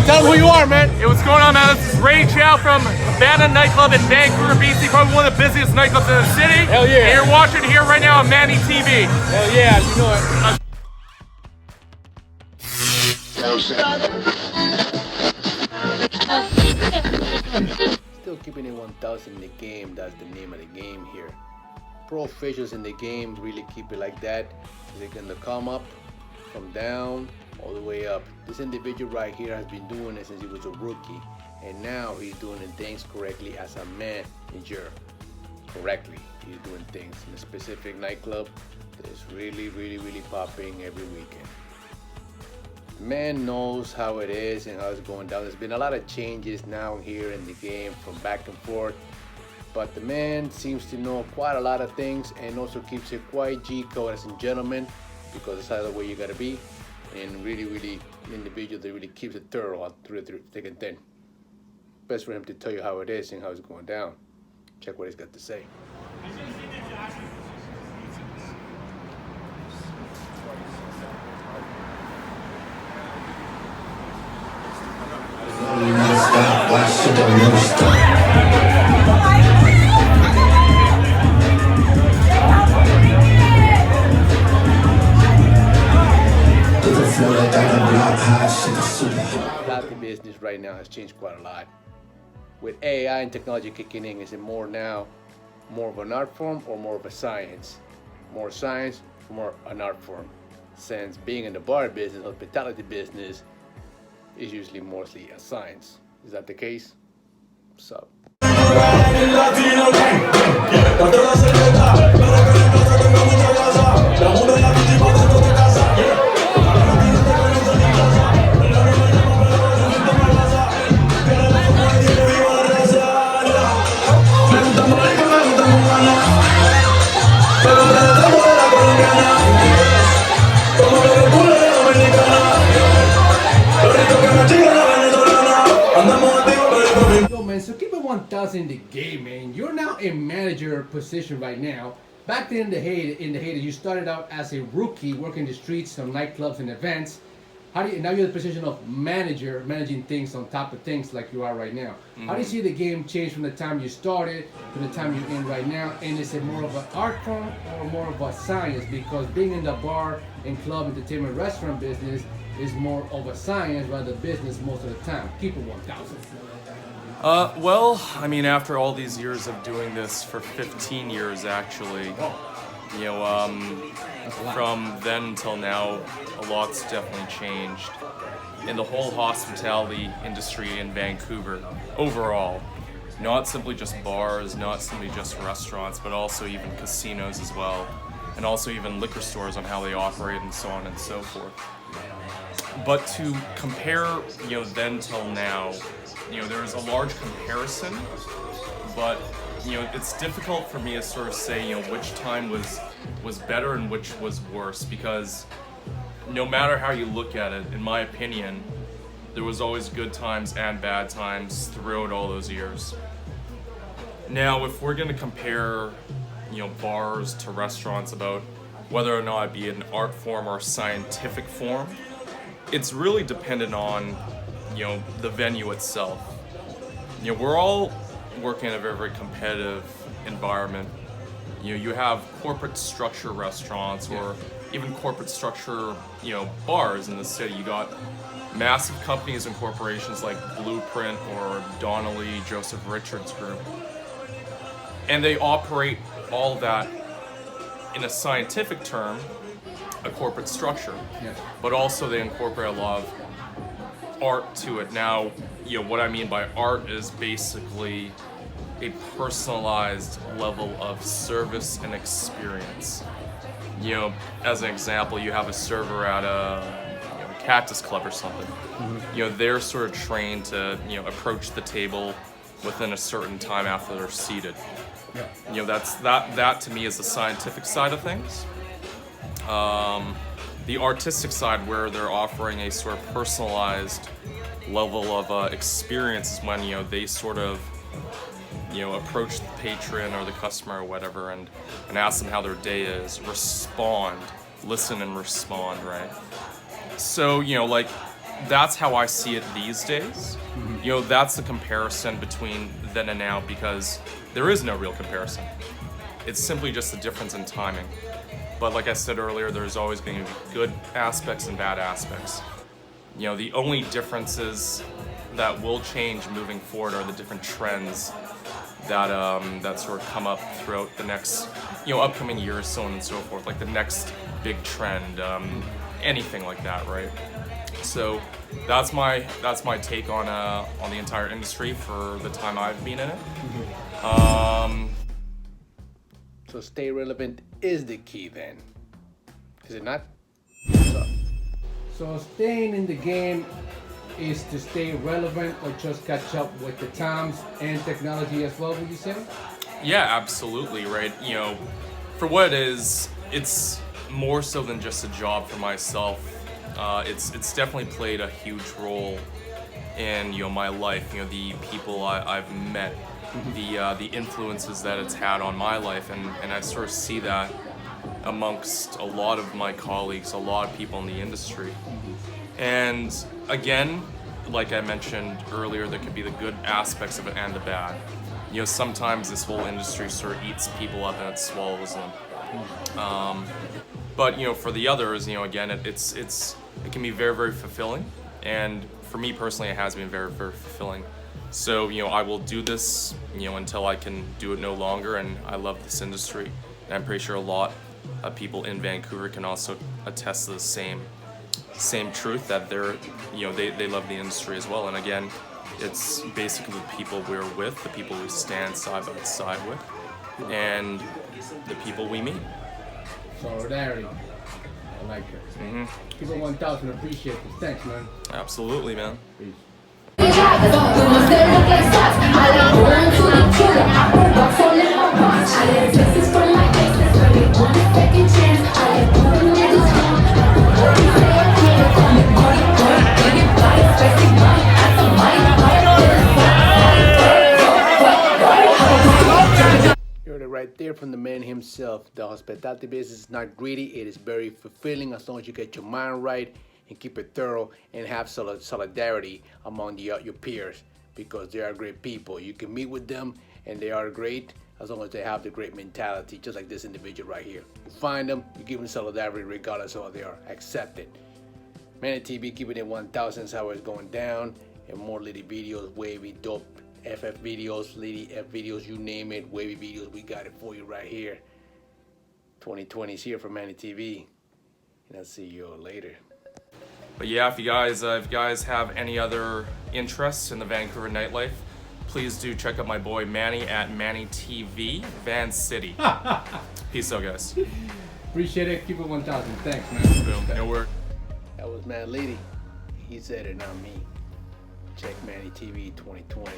Tell them who you are, man. Hey, what's going on, man? This is Chow from Cabana Nightclub in Vancouver, BC, probably one of the busiest nightclubs in the city. Hell yeah. And you're watching here right now on Manny TV. Hell yeah, you know it. Still keeping it 1,000 in the game, that's the name of the game here. Pro officials in the game really keep it like that. They're gonna come up from down all the way up. This individual right here has been doing it since he was a rookie, and now he's doing things correctly as a manager. Correctly, he's doing things in a specific nightclub that's really popping every weekend. The man knows how it is and how it's going down. There's been a lot of changes now here in the game from back and forth, but the man seems to know quite a lot of things and also keeps it quite G-code as a gentleman, because that's the way you gotta be, and really an individual that really keeps it thorough through thick and thin. Best for him to tell you how it is and how it's going down. Check what he's got to say. The business right now has changed quite a lot. With AI and technology kicking in, is it more of an art form or more of a science? More science, more an art form. Since being in the bar business, hospitality business, is usually mostly a science. Is that the case? What's up? Yo man, so keep it 1,000 in the game, man. You're now in manager position right now. Back then in the heyday, you started out as a rookie working the streets, some nightclubs and events. Now you're in the position of manager, managing things on top of things like you are right now. How do you see the game change from the time you started to the time you're in right now? And is it more of an art form or more of a science? Because being in the bar and club, entertainment, restaurant business is more of a science rather than business most of the time. Keep it 1,000. Well, I mean, after all these years of doing this for 15 years, actually, you know, from then until now, a lot's definitely changed in the whole hospitality industry in Vancouver overall. Not simply just bars, not simply just restaurants, but also even casinos as well, and also even liquor stores on how they operate and so on and so forth. But to compare, you know, then till now, you know, there's a large comparison, but you know, it's difficult for me to sort of say, you know, which time was better and which was worse, because no matter how you look at it, in my opinion, there was always good times and bad times throughout all those years. Now, if we're going to compare, you know, bars to restaurants about whether or not it be an art form or a scientific form, it's really dependent on, you know, the venue itself. You know, we're all working in a very competitive environment. You know, you have corporate structure restaurants or even corporate structure, you know, bars in the city. You got massive companies and corporations like Blueprint or Donnelly, Joseph Richards Group. And they operate all that in a scientific term, a corporate structure. Yes. But also they incorporate a lot of art to it. Now, you know, what I mean by art is basically a personalized level of service and experience. You know, as an example, you have a server at a Cactus Club or something. You know, they're sort of trained to, you know, approach the table within a certain time after they're seated. Yeah. You know, that to me is the scientific side of things. The artistic side, where they're offering a sort of personalized level of experience, is when, you know, they sort of, you know, approach the patron or the customer or whatever and ask them how their day is, listen and respond, right? So, you know, like that's how I see it these days. You know, that's the comparison between then and now, because there is no real comparison. It's simply just the difference in timing. But like I said earlier, there's always going to be good aspects and bad aspects. You know, the only differences that will change moving forward are the different trends that that sort of come up throughout the next, you know, upcoming years, so on and so forth. Like the next big trend, anything like that, right? So that's my take on the entire industry for the time I've been in it. So stay relevant is the key then, is it not? So staying in the game is to stay relevant or just catch up with the times and technology as well, would you say? Yeah, absolutely, right? You know, for what it is, it's more so than just a job for myself. It's definitely played a huge role in, you know, my life. You know, the people I've met, the influences that it's had on my life, and I sort of see that amongst a lot of my colleagues, a lot of people in the industry. And again, like I mentioned earlier, there could be the good aspects of it and the bad. You know, sometimes this whole industry sort of eats people up and it swallows them. But you know, for the others, you know, again, it can be very, very fulfilling. And for me personally, it has been very, very fulfilling. So, you know, I will do this, you know, until I can do it no longer. And I love this industry. And I'm pretty sure a lot of people in Vancouver can also attest to the same truth, that they're, you know, they love the industry as well. And again, it's basically the people we're with, the people we stand side by side with, and the people we meet. Solidarity. I like it. People 1000 appreciate this. Thanks, man. Absolutely, man. Peace. You heard it right there from the man himself. The hospitality business is not greedy. It is very fulfilling as long as you get your mind right and keep it thorough and have solidarity among your peers, because they are great people. You can meet with them and they are great as long as they have the great mentality, just like this individual right here. You find them, you give them solidarity regardless of how they are. Accept it. Manny TV, keeping it 1000 is how it's going down. And more litty videos, wavy, dope, FF videos, litty F videos, you name it, wavy videos, we got it for you right here. 2020 is here for Manny TV. And I'll see you all later. But yeah, if you guys have any other interests in the Vancouver nightlife, please do check out my boy Manny at Manny TV Vancity. Peace out, guys. Appreciate it. Keep it 1000. Thanks, man. Boom. No work. That was Mad Lady. He said it, not me. Check Manny TV 2020.